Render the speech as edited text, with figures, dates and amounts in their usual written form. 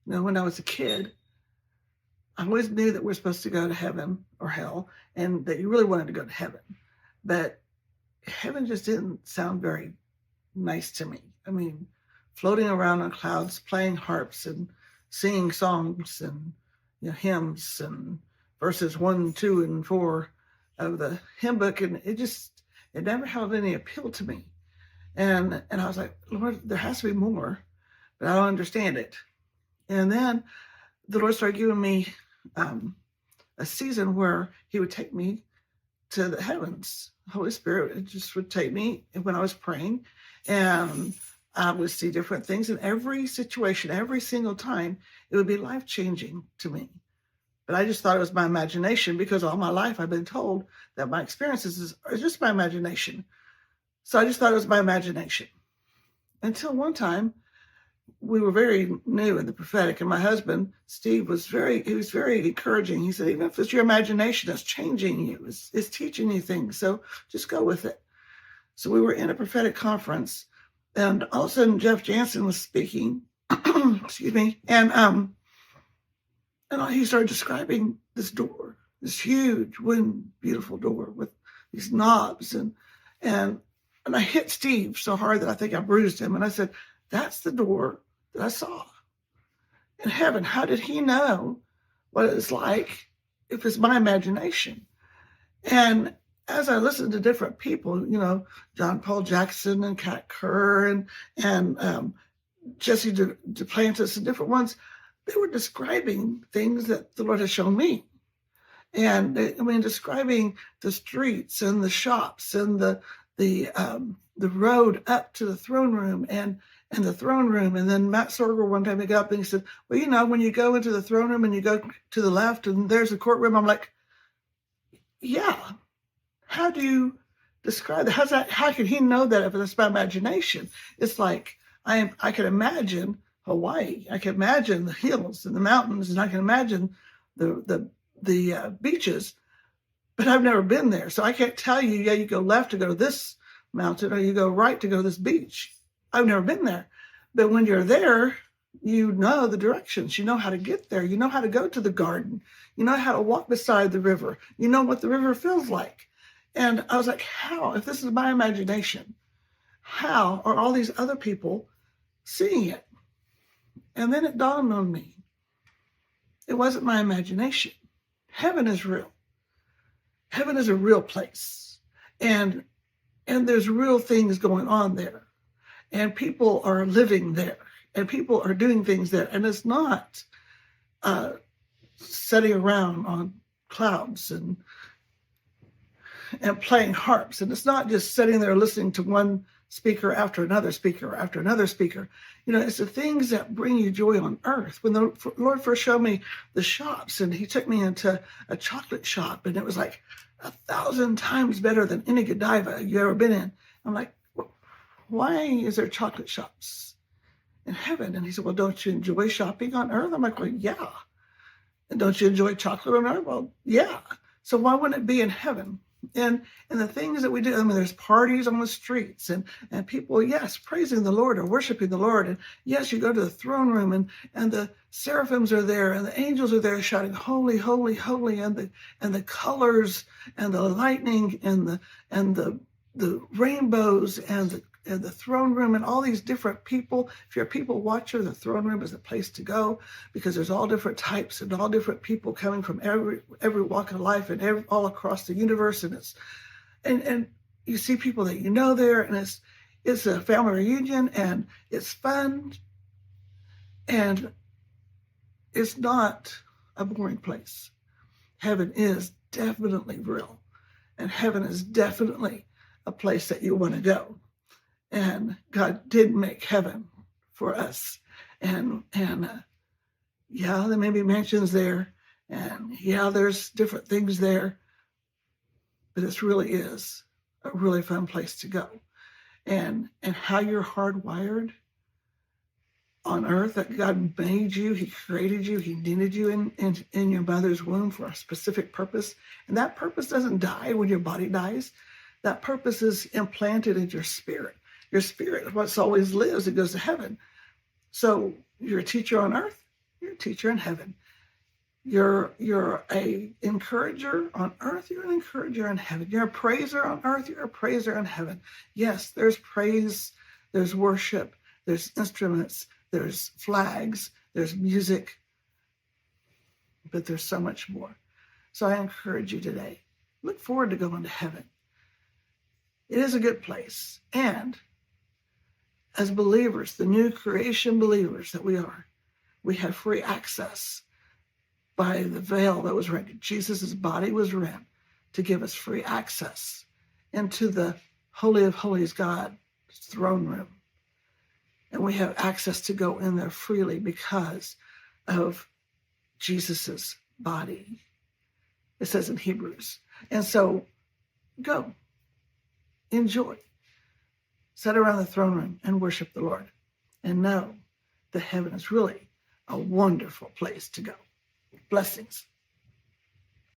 When I was a kid, I always knew that we're supposed to go to heaven or hell, and that you really wanted to go to heaven. But heaven just didn't sound very nice to me. I mean, floating around on clouds, playing harps and singing songs and hymns and verses 1, 2, and 4 of the hymn book, and it never held any appeal to me. And I was like, Lord, there has to be more, but I don't understand it. And then the Lord started giving me a season where He would take me to the heavens. Holy Spirit just would take me when I was praying, and I would see different things in every situation, every single time. It would be life-changing to me. But I just thought it was my imagination, because all my life I've been told that my experiences are just my imagination. So I just thought it was my imagination. Until one time, we were very new in the prophetic, and my husband, Steve, was very encouraging. He said, even if it's your imagination that's changing you, it's teaching you things, so just go with it. So we were in a prophetic conference, and all of a sudden Jeff Jansen was speaking, excuse me, and he started describing this door, this huge, wooden, beautiful door with these knobs, and I hit Steve so hard that I think I bruised him, and I said, that's the door that I saw in heaven. How did he know what it's like if it's my imagination? And as I listened to different people, John Paul Jackson and Kat Kerr and Jesse Duplantis and different ones, they were describing things that the Lord has shown me. And describing the streets and the shops and the road up to the throne room and the throne room. And then Matt Sorger one time he got up and he said, well, when you go into the throne room and you go to the left and there's a courtroom, I'm like, yeah. How do you describe that? How can he know that if it's my imagination? It's like I can imagine Hawaii. I can imagine the hills and the mountains, and I can imagine the beaches, but I've never been there. So I can't tell you, you go left to go to this mountain or you go right to go to this beach. I've never been there. But when you're there, you know the directions. You know how to get there. You know how to go to the garden. You know how to walk beside the river. You know what the river feels like. And I was like, how? If this is my imagination, how are all these other people seeing it? And then it dawned on me. It wasn't my imagination. Heaven is real. Heaven is a real place. And there's real things going on there. And people are living there. And people are doing things there. And it's not sitting around on clouds and playing harps. And it's not just sitting there listening to one speaker after another speaker after another speaker. It's the things that bring you joy on earth. When the Lord first showed me the shops, and He took me into a chocolate shop, and it was like 1,000 times better than any Godiva you ever been in. I'm like, why is there chocolate shops in heaven? And He said, well, don't you enjoy shopping on earth? I'm like, well, yeah. And don't you enjoy chocolate on earth? Well, yeah. So why wouldn't it be in heaven? And the things that we do, there's parties on the streets and people, yes, praising the Lord or worshiping the Lord. And yes, you go to the throne room and the seraphims are there and the angels are there shouting, holy, holy, holy. And the colors and the lightning and the rainbows and the throne room and all these different people. If you're a people watcher, the throne room is the place to go, because there's all different types and all different people coming from every walk of life and all across the universe. And you see people that you know there, and it's a family reunion, and it's fun, and it's not a boring place. Heaven is definitely real, and heaven is definitely a place that you want to go. And God did make heaven for us. And yeah, there may be mansions there. And yeah, there's different things there. But it really is a really fun place to go. And how you're hardwired on earth, that God made you, He created you, He knitted you in your mother's womb for a specific purpose. And that purpose doesn't die when your body dies. That purpose is implanted in your spirit. Your spirit, what's always lives, it goes to heaven. So you're a teacher on earth, You're a teacher in heaven. You're a encourager on earth. You're an encourager in heaven. You're a praiser on earth. You're a praiser in heaven. Yes, there's praise. There's worship. There's instruments. There's flags. There's music. But there's so much more. So I encourage you today. Look forward to going to heaven. It is a good place. And as believers, the new creation believers that we are, we have free access by the veil that was rent. Jesus' body was rent to give us free access into the Holy of Holies, God's throne room. And we have access to go in there freely because of Jesus' body. It says in Hebrews. And so go, enjoy, sit around the throne room and worship the Lord, and know that heaven is really a wonderful place to go. Blessings.